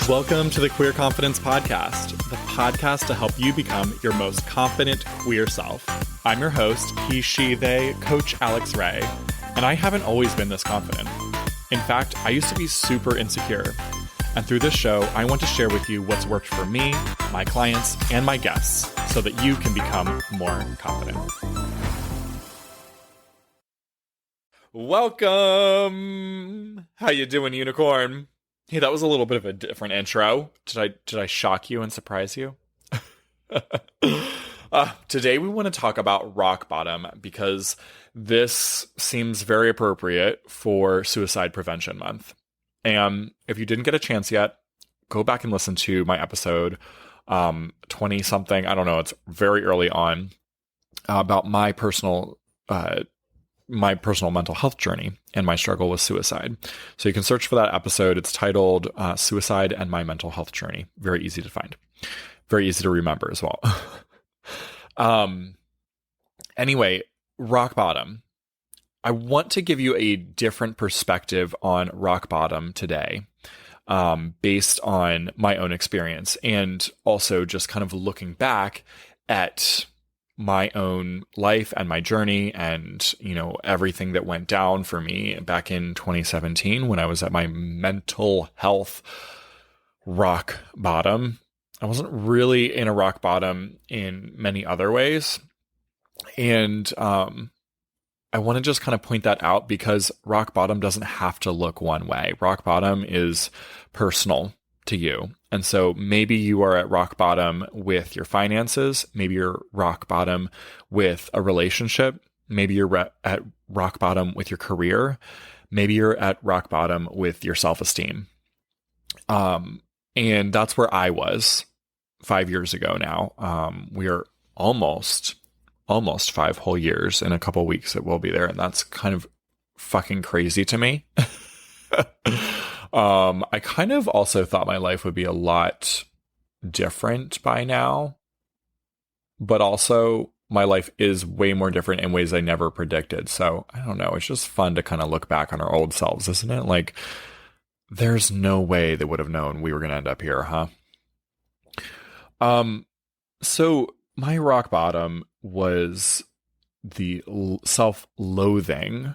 Welcome to the Queer Confidence Podcast, the podcast to help you become your most confident queer self. I'm your host, he, she, they, Coach Alex Ray, and I haven't always been this confident. In fact, I used to be super insecure. And through this show, I want to share with you what's worked for me, my clients, and my guests so that you can become more confident. Welcome! How you doing, unicorn? Hey, that was a little bit of a different intro. Did I shock you and surprise you? Today we want to talk about rock bottom because this seems very appropriate for Suicide Prevention Month. And if you didn't get a chance yet, go back and listen to my episode 20-something. I don't know. It's very early on about my personal mental health journey and my struggle with suicide. So you can search for that episode. It's titled Suicide and My Mental Health Journey. Very easy to find. Very easy to remember as well. Anyway, rock bottom. I want to give you a different perspective on rock bottom today, based on my own experience and also just kind of looking back at my own life and my journey and, you know, everything that went down for me back in 2017 when I was at my mental health rock bottom. I wasn't really in a rock bottom in many other ways. And I want to just kind of point that out because rock bottom doesn't have to look one way. Rock bottom is personal to you. And so maybe you are at rock bottom with your finances. Maybe you're rock bottom with a relationship. Maybe you're at rock bottom with your career. Maybe you're at rock bottom with your self-esteem. And that's where I was 5 years ago now. We are almost 5 whole years. In a couple weeks it will be there. And that's kind of fucking crazy to me. I kind of also thought my life would be a lot different by now, but also my life is way more different in ways I never predicted. So I don't know. It's just fun to kind of look back on our old selves, isn't it? Like, there's no way they would have known we were going to end up here, huh? So my rock bottom was the self-loathing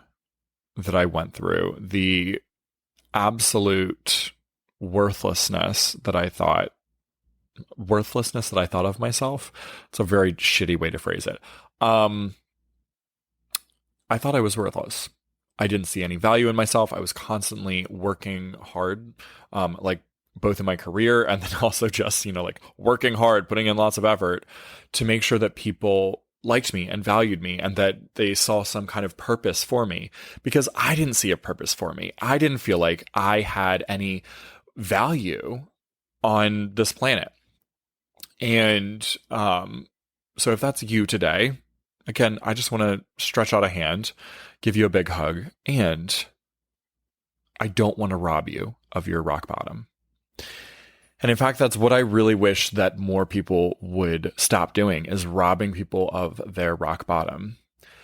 that I went through, the absolute worthlessness that I thought of myself. It's a very shitty way to phrase it. I thought I was worthless. I didn't see any value in myself. I was constantly working hard, like both in my career and then also just, like working hard, putting in lots of effort to make sure that people liked me and valued me and that they saw some kind of purpose for me, because I didn't see a purpose for me. I didn't feel like I had any value on this planet. And so if that's you today, again, I just want to stretch out a hand, give you a big hug, and I don't want to rob you of your rock bottom. And in fact, that's what I really wish that more people would stop doing, is robbing people of their rock bottom.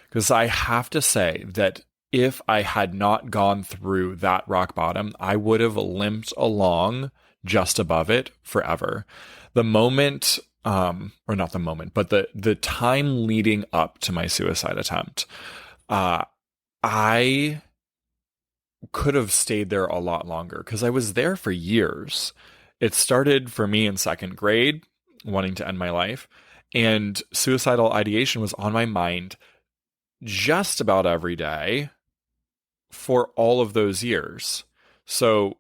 Because I have to say that if I had not gone through that rock bottom, I would have limped along just above it forever. The moment, or not the moment, but the time leading up to my suicide attempt, I could have stayed there a lot longer because I was there for years. It started for me in second grade, wanting to end my life, and suicidal ideation was on my mind just about every day for all of those years. So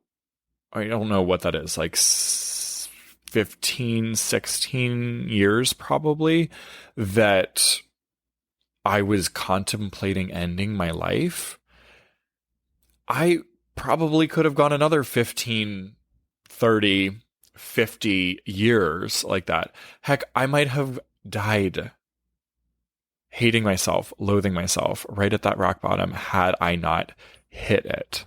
I don't know what that is, like 15, 16 years probably, that I was contemplating ending my life. I probably could have gone another 15, 30, 50 years like that. Heck, I might have died hating myself, loathing myself right at that rock bottom had I not hit it.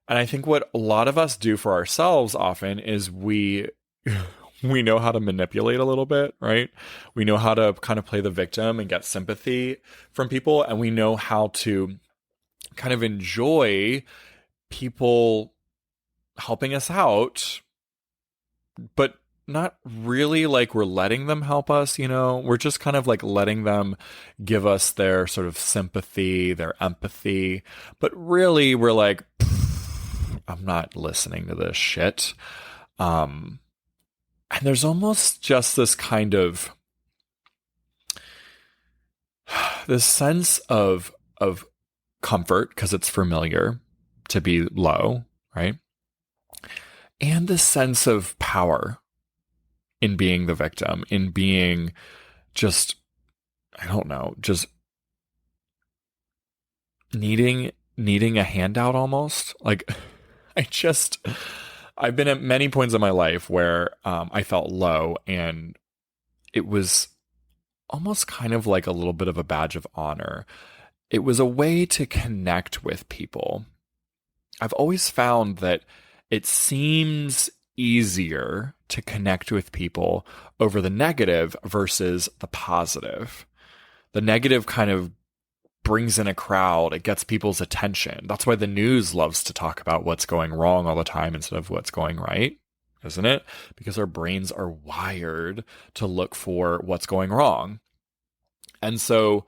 And I think what a lot of us do for ourselves often is we know how to manipulate a little bit, right? We know how to kind of play the victim and get sympathy from people. And we know how to kind of enjoy people helping us out, but not really like we're letting them help us, we're just kind of like letting them give us their sort of sympathy, their empathy. But really we're like, I'm not listening to this shit. And there's almost just this kind of this sense of comfort because it's familiar to be low, right? And this sense of power in being the victim, in being just, I don't know, just needing a handout almost. Like, I've been at many points in my life where I felt low, and it was almost kind of like a little bit of a badge of honor. It was a way to connect with people. I've always found that it seems easier to connect with people over the negative versus the positive. The negative kind of brings in a crowd. It gets people's attention. That's why the news loves to talk about what's going wrong all the time instead of what's going right, isn't it? Because our brains are wired to look for what's going wrong. And so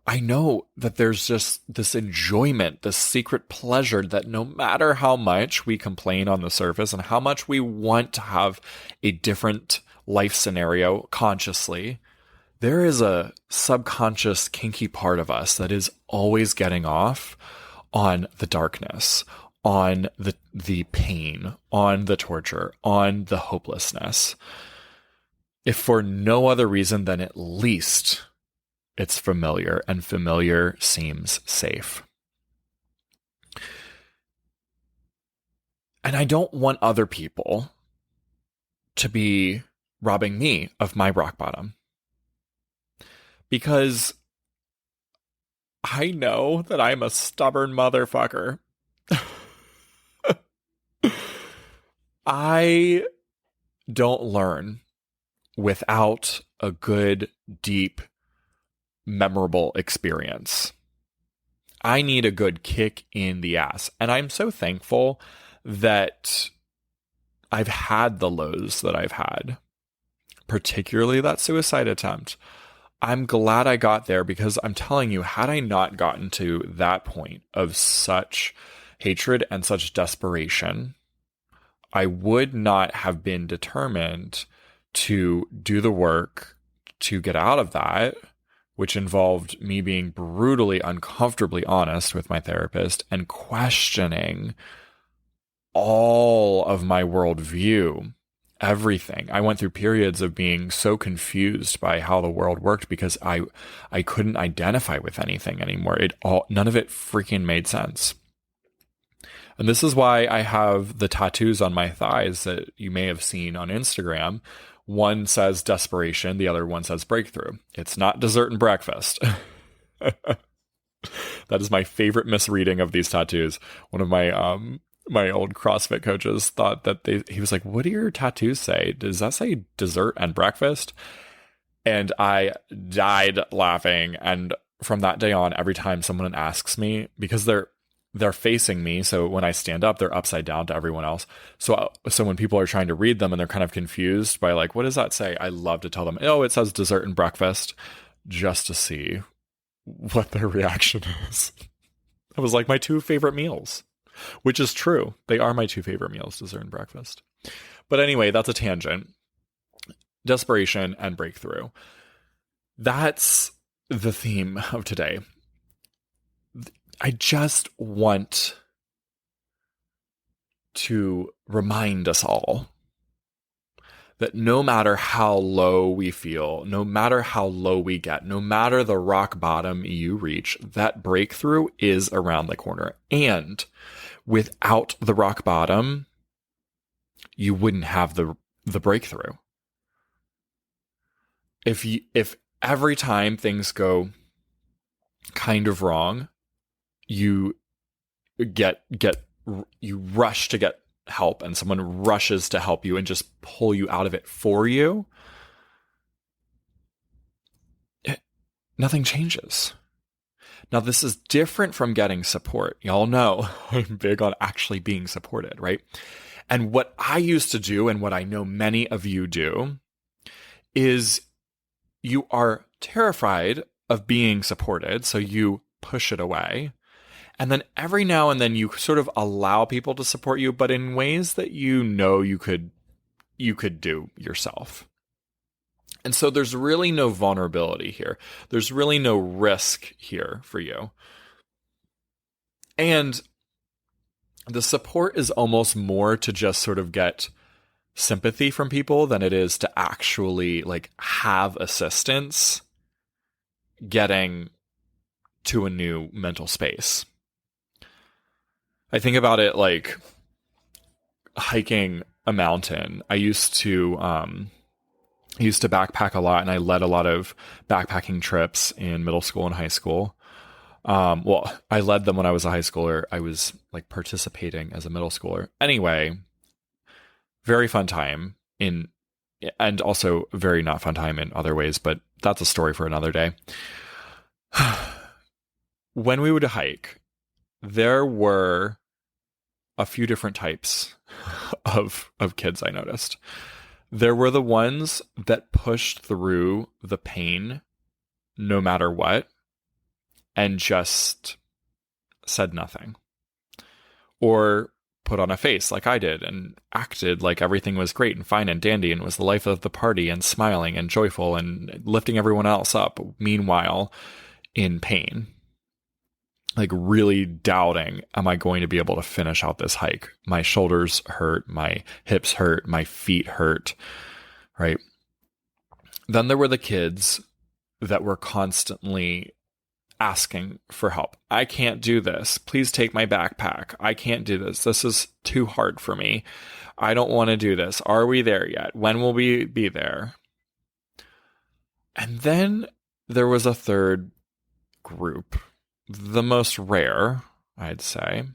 I know that there's just this enjoyment, this secret pleasure that no matter how much we complain on the surface and how much we want to have a different life scenario consciously, there is a subconscious kinky part of us that is always getting off on the darkness, on the pain, on the torture, on the hopelessness. If for no other reason than at least it's familiar, and familiar seems safe. And I don't want other people to be robbing me of my rock bottom. Because I know that I'm a stubborn motherfucker. I don't learn without a good, deep, memorable experience. I need a good kick in the ass. And I'm so thankful that I've had the lows that I've had, particularly that suicide attempt. I'm glad I got there, because I'm telling you, had I not gotten to that point of such hatred and such desperation, I would not have been determined to do the work to get out of that, which involved me being brutally, uncomfortably honest with my therapist and questioning all of my worldview, everything. I went through periods of being so confused by how the world worked because I couldn't identify with anything anymore. None of it freaking made sense. And this is why I have the tattoos on my thighs that you may have seen on Instagram. One says desperation, the other one says breakthrough. It's not dessert and breakfast. That is my favorite misreading of these tattoos. One of my my old CrossFit coaches thought that he was like, "What do your tattoos say? Does that say dessert and breakfast?" And I died laughing. And from that day on, every time someone asks me, because they're facing me, so when I stand up, they're upside down to everyone else. So when people are trying to read them and they're kind of confused by like, what does that say? I love to tell them, oh, it says dessert and breakfast, just to see what their reaction is. It was like my two favorite meals, which is true. They are my two favorite meals, dessert and breakfast. But anyway, that's a tangent. Desperation and breakthrough. That's the theme of today. I just want to remind us all that no matter how low we feel, no matter how low we get, no matter the rock bottom you reach, that breakthrough is around the corner. And without the rock bottom, you wouldn't have the breakthrough. If every time things go kind of wrong, you rush to get help and someone rushes to help you and just pull you out of it for you, nothing changes. Now, this is different from getting support. Y'all know I'm big on actually being supported, right? And what I used to do, and what I know many of you do, is you are terrified of being supported, so you push it away. And then every now and then you sort of allow people to support you, but in ways that you know you could do yourself. And so there's really no vulnerability here. There's really no risk here for you. And the support is almost more to just sort of get sympathy from people than it is to actually like have assistance getting to a new mental space. I think about it like hiking a mountain. I used to backpack a lot, and I led a lot of backpacking trips in middle school and high school. Well, I led them when I was a high schooler. I was like participating as a middle schooler. Anyway, very fun time and also very not fun time in other ways, but that's a story for another day. When we would hike, there were a few different types of kids I noticed. There were the ones that pushed through the pain no matter what and just said nothing. Or put on a face like I did and acted like everything was great and fine and dandy and was the life of the party and smiling and joyful and lifting everyone else up, meanwhile in pain. Like really doubting, am I going to be able to finish out this hike? My shoulders hurt, my hips hurt, my feet hurt, right? Then there were the kids that were constantly asking for help. I can't do this. Please take my backpack. I can't do this. This is too hard for me. I don't want to do this. Are we there yet? When will we be there? And then there was a third group, the most rare, I'd say.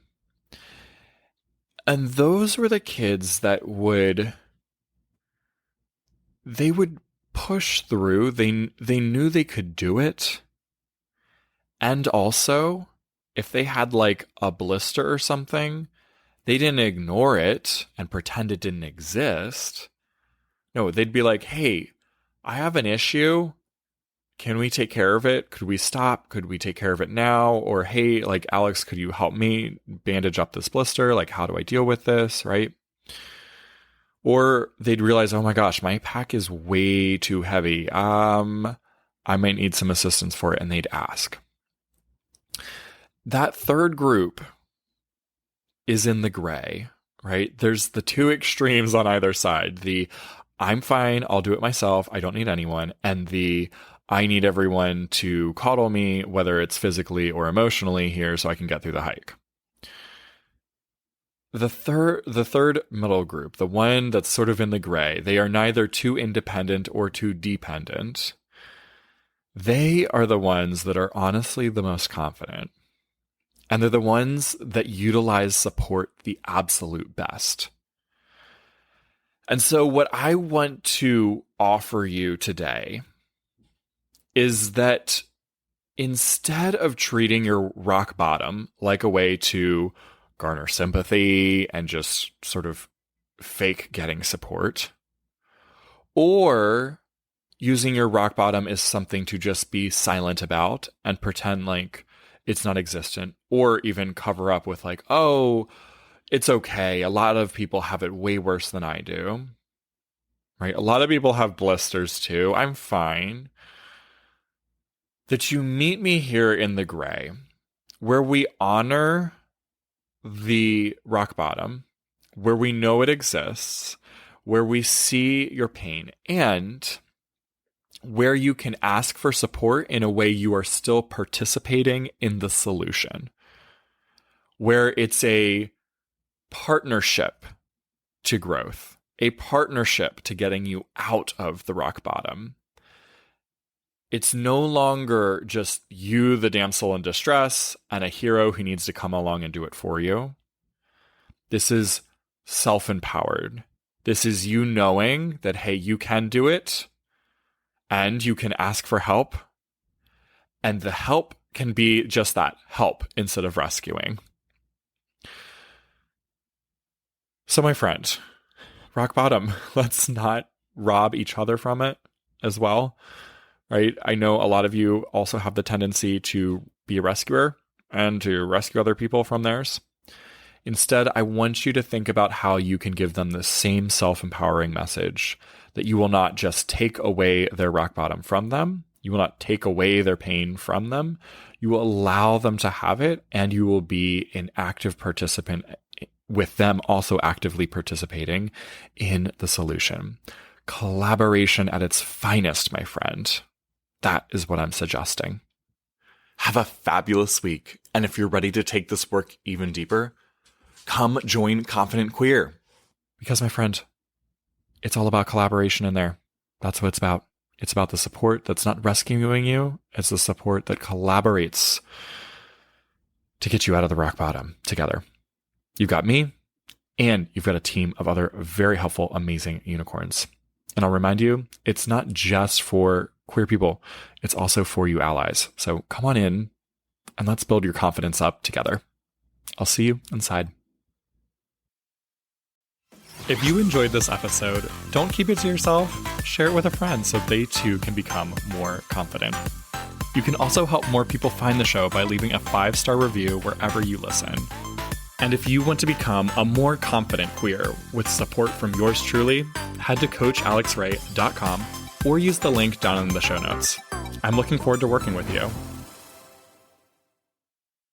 And those were the kids that would push through. They knew they could do it. And also, if they had like a blister or something, they didn't ignore it and pretend it didn't exist. No, they'd be like, hey, I have an issue. Can we take care of it? Could we stop? Could we take care of it now? Or, hey, like, Alex, could you help me bandage up this blister? Like, how do I deal with this? Right? Or they'd realize, oh my gosh, my pack is way too heavy. I might need some assistance for it. And they'd ask. That third group is in the gray, right? There's the two extremes on either side. The I'm fine, I'll do it myself, I don't need anyone. And the I need everyone to coddle me, whether it's physically or emotionally here, so I can get through the hike. The third middle group, the one that's sort of in the gray, they are neither too independent or too dependent. They are the ones that are honestly the most confident. And they're the ones that utilize support the absolute best. And so what I want to offer you today is that instead of treating your rock bottom like a way to garner sympathy and just sort of fake getting support, or using your rock bottom as something to just be silent about and pretend like it's not existent, or even cover up with like, oh, it's okay. A lot of people have it way worse than I do, right? A lot of people have blisters too. I'm fine. That you meet me here in the gray, where we honor the rock bottom, where we know it exists, where we see your pain, and where you can ask for support in a way you are still participating in the solution, where it's a partnership to growth, a partnership to getting you out of the rock bottom. It's no longer just you, the damsel in distress, and a hero who needs to come along and do it for you. This is self-empowered. This is you knowing that, hey, you can do it, and you can ask for help, and the help can be just that, help instead of rescuing. So my friend, rock bottom, let's not rob each other from it as well, right? I know a lot of you also have the tendency to be a rescuer and to rescue other people from theirs. Instead, I want you to think about how you can give them the same self-empowering message, that you will not just take away their rock bottom from them. You will not take away their pain from them. You will allow them to have it, and you will be an active participant with them also actively participating in the solution. Collaboration at its finest, my friend. That is what I'm suggesting. Have a fabulous week. And if you're ready to take this work even deeper, come join Confident Queer. Because, my friend, it's all about collaboration in there. That's what it's about. It's about the support that's not rescuing you. It's the support that collaborates to get you out of the rock bottom together. You've got me, and you've got a team of other very helpful, amazing unicorns. And I'll remind you, it's not just for queer people. It's also for you allies. So come on in and let's build your confidence up together. I'll see you inside. If you enjoyed this episode, don't keep it to yourself. Share it with a friend so they too can become more confident. You can also help more people find the show by leaving a 5-star review wherever you listen. And if you want to become a more confident queer with support from yours truly, head to CoachAlexRay.com or use the link down in the show notes. I'm looking forward to working with you.